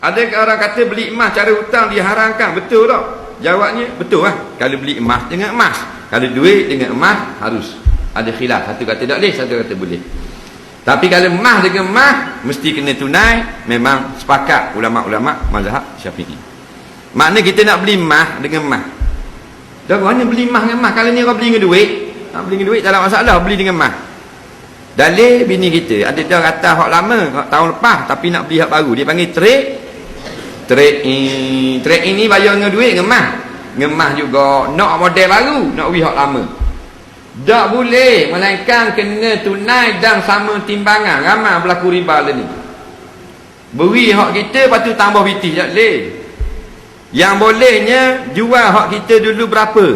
Ada orang kata beli emas cara hutang diharamkan, betul tak? Jawabnya betul lah. Kalau beli emas dengan emas, kalau duit dengan emas harus. Ada khilaf, satu kata tak boleh, satu kata boleh. Tapi kalau emas dengan emas mesti kena tunai, memang sepakat ulama-ulama mazhab Syafi'i. Maknanya kita nak beli emas dengan emas. Dah mana beli emas dengan emas? Kalau ni orang beli dengan duit, nak beli dengan duit tak ada masalah, beli dengan emas. Dalil bini kita ada dah kata hak lama, hak tahun lepas, tapi nak beli hak baru, dia panggil trade-in ni bayar dengan duit dengan emas. Dengan emas juga nak model baru, nak beli hak lama. Tak boleh, melainkan kena tunai dan sama timbangan. Ramai berlaku riba lah ni. Beri hak kita, lepas tu tambah bitih, tak boleh. Yang bolehnya jual hak kita dulu berapa,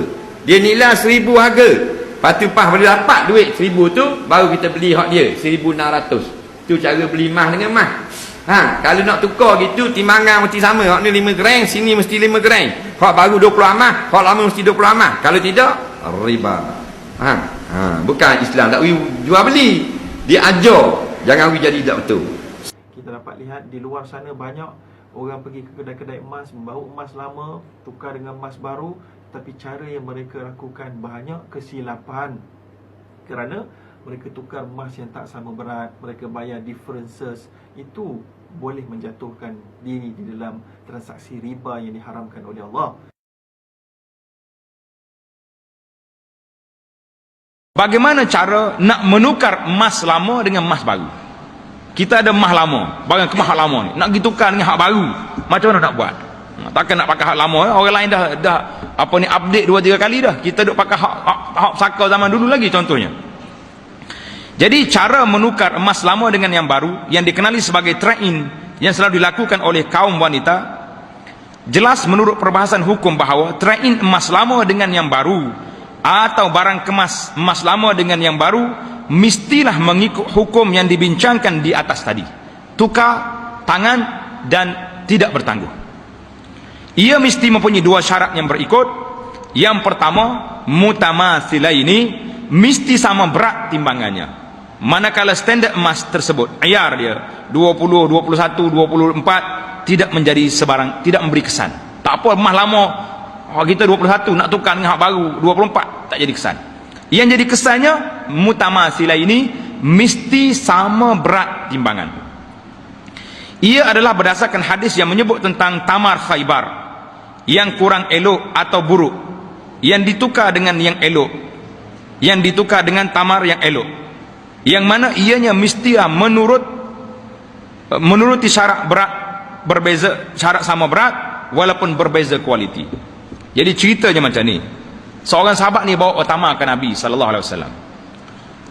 dia nilai 1,000 harga, lepas tu pas boleh dapat duit 1,000 tu, baru kita beli hak dia 1,600. Tu cara beli emas dengan emas. Kalau nak tukar gitu, timbangan mesti sama. Hak ni 5 gram, sini mesti 5 gram. Hak baru 20 amas, hak lama mesti 20 amas. Kalau tidak, riba. Bukan Islam tak jual beli, dia ajar jangan jadi tak betul. Kita dapat lihat di luar sana banyak orang pergi ke kedai-kedai emas, membawa emas lama tukar dengan emas baru, tapi cara yang mereka lakukan banyak kesilapan. Kerana mereka tukar emas yang tak sama berat, mereka bayar differences. Itu boleh menjatuhkan diri di dalam transaksi riba yang diharamkan oleh Allah. Bagaimana cara nak menukar emas lama dengan emas baru? Kita ada emas lama, barang kemas hak lama ni, nak pergi tukar dengan hak baru, macam mana nak buat? Takkan nak pakai hak lama, orang lain dah apa ni update 2-3 kali dah. Kita duk pakai hak saka zaman dulu lagi contohnya. Jadi cara menukar emas lama dengan yang baru yang dikenali sebagai trade-in yang selalu dilakukan oleh kaum wanita, jelas menurut perbahasan hukum bahawa trade-in emas lama dengan yang baru atau barang kemas emas lama dengan yang baru mestilah mengikut hukum yang dibincangkan di atas tadi, tukar tangan dan tidak bertangguh. Ia mesti mempunyai 2 syarat yang berikut. Yang pertama, mutamatsilaini, mesti sama berat timbangannya. Manakala standard emas tersebut, ayar dia 20, 21, 24, tidak menjadi sebarang, tidak memberi kesan. Tak apa emas lama kita 21 nak tukar dengan hak baru 24, tak jadi kesan. Yang jadi kesannya mutamatsilah ini mesti sama berat timbangan. Ia adalah berdasarkan hadis yang menyebut tentang tamar Khaybar yang kurang elok atau buruk, yang ditukar dengan yang elok, yang ditukar dengan tamar yang elok, yang mana ianya mesti menuruti syarat berat berbeza, syarat sama berat walaupun berbeza kualiti. Jadi ceritanya macam ni. Seorang sahabat ni bawa tamar ke Nabi sallallahu alaihi wasallam.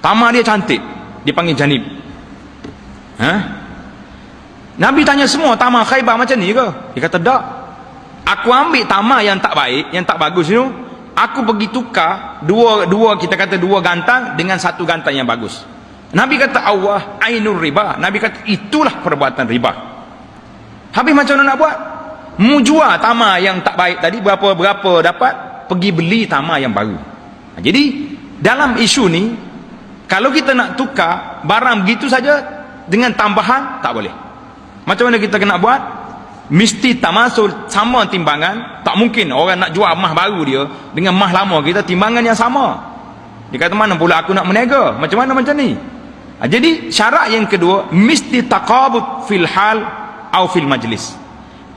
Tamar dia cantik, dipanggil janib. Nabi tanya semua, tamar Khaybar macam ni ke? Dia kata tak. Aku ambil tamar yang tak baik, yang tak bagus tu, aku pergi tukar dua kita kata 2 gantang dengan 1 gantang yang bagus. Nabi kata Allah ainur riba. Nabi kata itulah perbuatan riba. Habis macam mana nak buat? Jual tamar yang tak baik tadi, berapa dapat, pergi beli tamar yang baru. Jadi dalam isu ni, kalau kita nak tukar barang begitu saja dengan tambahan, tak boleh. Macam mana kita kena buat? Mesti tamasul, sama timbangan. Tak mungkin orang nak jual emas baru dia dengan emas lama kita timbangan yang sama. Dia kata mana pula aku nak meniaga, macam mana macam ni? Jadi syarat yang kedua, mesti taqabud fil hal atau fil majlis,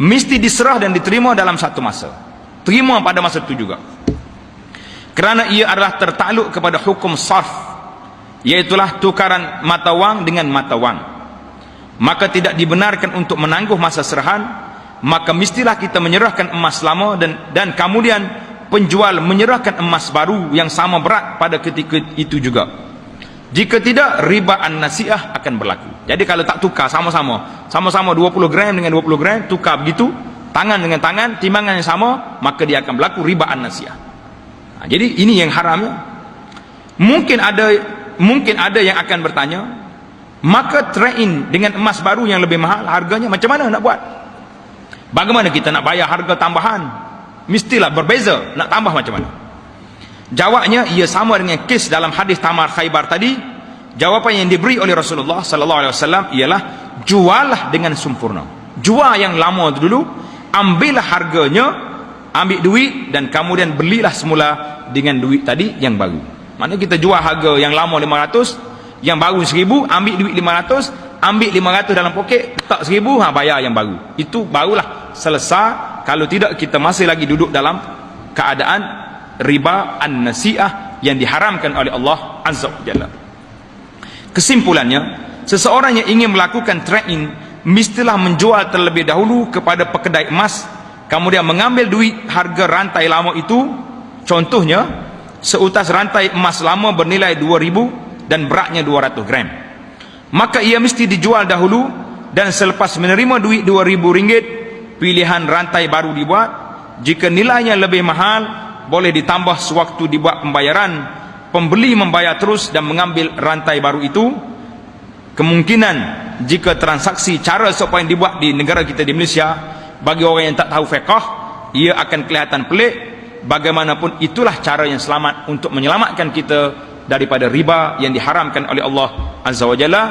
mesti diserah dan diterima dalam satu masa. Terima pada masa itu juga. Kerana ia adalah tertakluk kepada hukum sarf, iaitulah tukaran mata wang dengan mata wang. Maka tidak dibenarkan untuk menangguh masa serahan. Maka mestilah kita menyerahkan emas lama dan kemudian penjual menyerahkan emas baru yang sama berat pada ketika itu juga. Jika tidak, riba an-nasi'ah akan berlaku. Jadi kalau tak tukar sama-sama 20 gram dengan 20 gram, tukar begitu, tangan dengan tangan, timbangan yang sama, maka dia akan berlaku riba an-nasi'ah. Jadi ini yang haramnya. Mungkin ada yang akan bertanya, maka trade-in dengan emas baru yang lebih mahal harganya macam mana nak buat? Bagaimana kita nak bayar harga tambahan? Mestilah berbeza, nak tambah macam mana? Jawabnya ia sama dengan kes dalam hadis tamar Khaybar tadi. Jawapan yang diberi oleh Rasulullah sallallahu alaihi wasallam ialah jualah dengan sempurna. jual yang lama tu dulu, ambillah harganya, ambil duit, dan kemudian belilah semula dengan duit tadi yang baru. Maknanya kita jual harga yang lama 500, yang baru 1000, ambil duit 500, ambil 500 dalam poket, letak 1000, bayar yang baru. Itu barulah selesai. Kalau tidak, kita masih lagi duduk dalam keadaan riba an-nasi'ah yang diharamkan oleh Allah Azza wa Jalla. Kesimpulannya, seseorang yang ingin melakukan trade-in mestilah menjual terlebih dahulu kepada pekedai emas, kemudian mengambil duit harga rantai lama itu. Contohnya, seutas rantai emas lama bernilai 2000 dan beratnya 200 gram. Maka ia mesti dijual dahulu, dan selepas menerima duit 2000 ringgit, pilihan rantai baru dibuat. Jika nilainya lebih mahal, boleh ditambah sewaktu dibuat pembayaran. Pembeli membayar terus dan mengambil rantai baru itu. Kemungkinan jika transaksi cara supaya dibuat di negara kita di Malaysia, bagi orang yang tak tahu fiqh, ia akan kelihatan pelik. Bagaimanapun itulah cara yang selamat untuk menyelamatkan kita daripada riba yang diharamkan oleh Allah Azza wa Jalla.